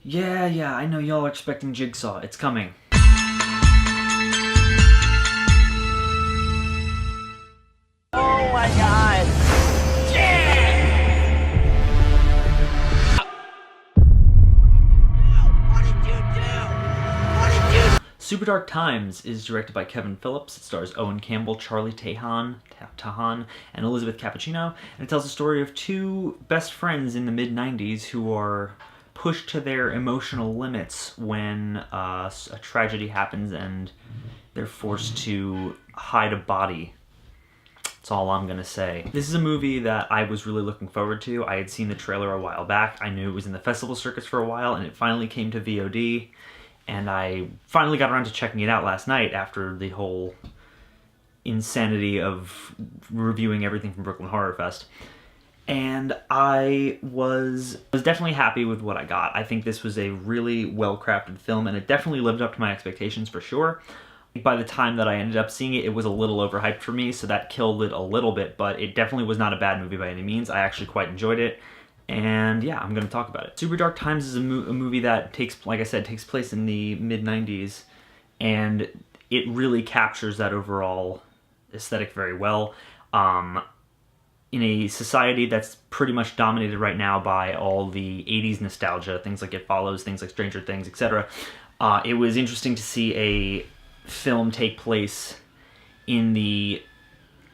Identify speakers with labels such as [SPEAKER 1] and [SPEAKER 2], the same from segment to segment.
[SPEAKER 1] Yeah, I know y'all are expecting Jigsaw. It's coming.
[SPEAKER 2] Oh my god! What did you do? What did you do?
[SPEAKER 1] Super Dark Times is directed by Kevin Phillips. It stars Owen Campbell, Charlie Tahan, and Elizabeth Cappuccino. And it tells the story of two best friends in the mid-90s who are pushed to their emotional limits when a tragedy happens and they're forced to hide a body. That's all I'm gonna say. This is a movie that I was really looking forward to. I had seen the trailer a while back. I knew it was in the festival circuits for a while, and it finally came to VOD. And I finally got around to checking it out last night after the whole insanity of reviewing everything from Brooklyn Horror Fest. And I was definitely happy with what I got. I think this was a really well-crafted film, and it definitely lived up to my expectations for sure. By the time that I ended up seeing it, it was a little overhyped for me, so that killed it a little bit, but it definitely was not a bad movie by any means. I actually quite enjoyed it, and yeah, I'm going to talk about it. Super Dark Times is a movie that takes, like I said, takes place in the mid-90s, and it really captures that overall aesthetic very well. In a society that's pretty much dominated right now by all the 80s nostalgia, things like It Follows, things like Stranger Things, etc., it was interesting to see a film take place in the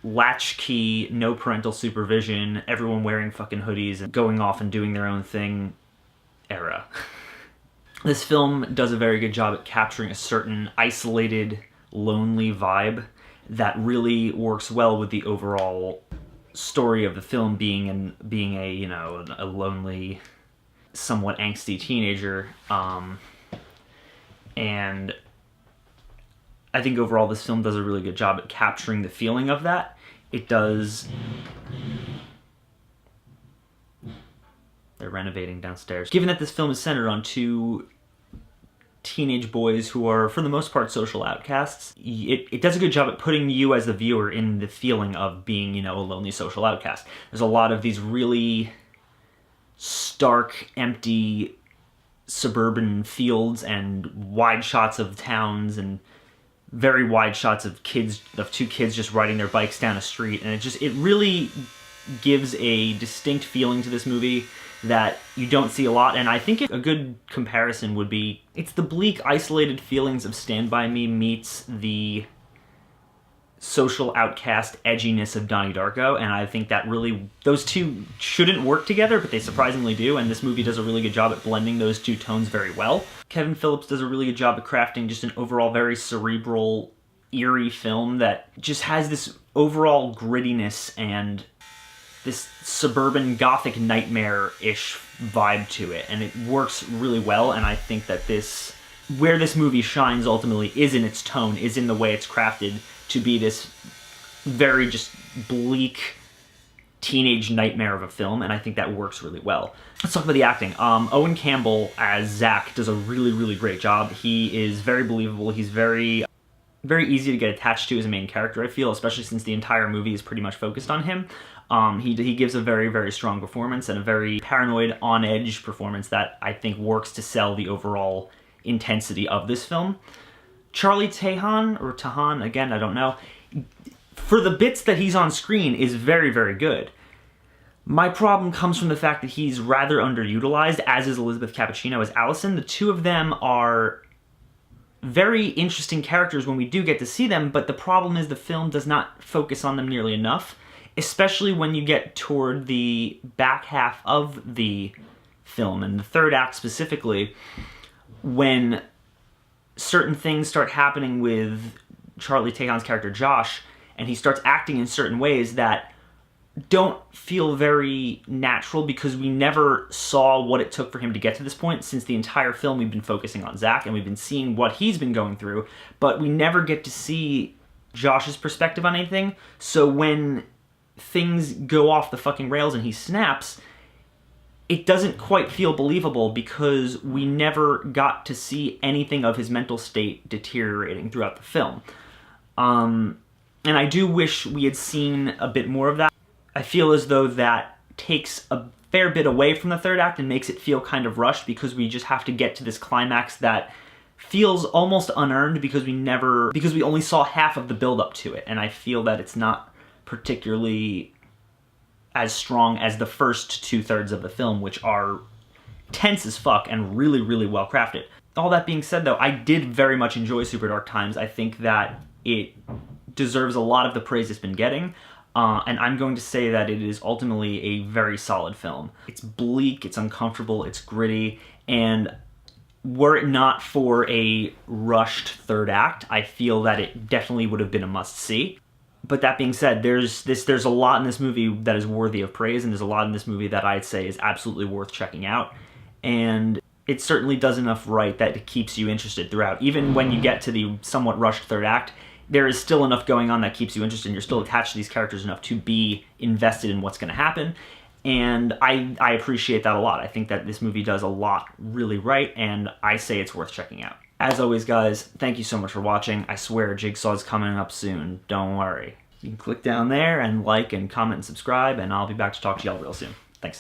[SPEAKER 1] latchkey, no parental supervision, everyone wearing fucking hoodies and going off and doing their own thing era. This film does a very good job at capturing a certain isolated, lonely vibe that really works well with the overall story of the film being a, you know, a lonely, somewhat angsty teenager. And I think overall this film does a really good job at capturing the feeling of that. It does... They're renovating downstairs. Given that this film is centered on two teenage boys who are, for the most part, social outcasts, it does a good job at putting you as the viewer in the feeling of being, you know, a lonely social outcast. There's a lot of these really stark, empty suburban fields and wide shots of towns and very wide shots of two kids just riding their bikes down a street, and it really gives a distinct feeling to this movie that you don't see a lot. And I think a good comparison would be, it's the bleak, isolated feelings of Stand By Me meets the social outcast edginess of Donnie Darko, and I think that really, those two shouldn't work together, but they surprisingly do, and this movie does a really good job at blending those two tones very well. Kevin Phillips does a really good job at crafting just an overall very cerebral, eerie film that just has this overall grittiness and this suburban gothic nightmare-ish vibe to it, and it works really well. And I think that where this movie shines ultimately is in its tone, is in the way it's crafted to be this very just bleak teenage nightmare of a film, and I think that works really well. Let's talk about the acting. Owen Campbell as Zach does a really, really great job. He is very believable. He's very easy to get attached to as a main character, I feel, especially since the entire movie is pretty much focused on him. He gives a very, very strong performance and a very paranoid, on-edge performance that I think works to sell the overall intensity of this film. Charlie Tahan, or Tahan, again, I don't know, for the bits that he's on screen is very, very good. My problem comes from the fact that he's rather underutilized, as is Elizabeth Cappuccino as Allison. The two of them are very interesting characters when we do get to see them, but the problem is the film does not focus on them nearly enough, especially when you get toward the back half of the film, and the third act specifically, when certain things start happening with Charlie Tahan's character Josh, and he starts acting in certain ways that don't feel very natural, because we never saw what it took for him to get to this point. Since the entire film we've been focusing on Zach, and we've been seeing what he's been going through, but we never get to see Josh's perspective on anything. So when things go off the fucking rails and he snaps, it doesn't quite feel believable, because we never got to see anything of his mental state deteriorating throughout the film. And I do wish we had seen a bit more of that. I feel as though that takes a fair bit away from the third act and makes it feel kind of rushed because we just have to get to this climax that feels almost unearned because we only saw half of the build up to it, and I feel that it's not particularly as strong as the first 2/3 of the film, which are tense as fuck and really, really well crafted. All that being said, though, I did very much enjoy Super Dark Times. I think that it deserves a lot of the praise it's been getting, and I'm going to say that it is ultimately a very solid film. It's bleak, it's uncomfortable, it's gritty, and were it not for a rushed third act, I feel that it definitely would have been a must-see. But that being said, there's a lot in this movie that is worthy of praise, and there's a lot in this movie that I'd say is absolutely worth checking out. And it certainly does enough right that it keeps you interested throughout. Even when you get to the somewhat rushed third act, there is still enough going on that keeps you interested, and you're still attached to these characters enough to be invested in what's going to happen. And I appreciate that a lot. I think that this movie does a lot really right, and I say it's worth checking out. As always, guys, thank you so much for watching. I swear Jigsaw's coming up soon. Don't worry. You can click down there and like and comment and subscribe, and I'll be back to talk to y'all real soon. Thanks.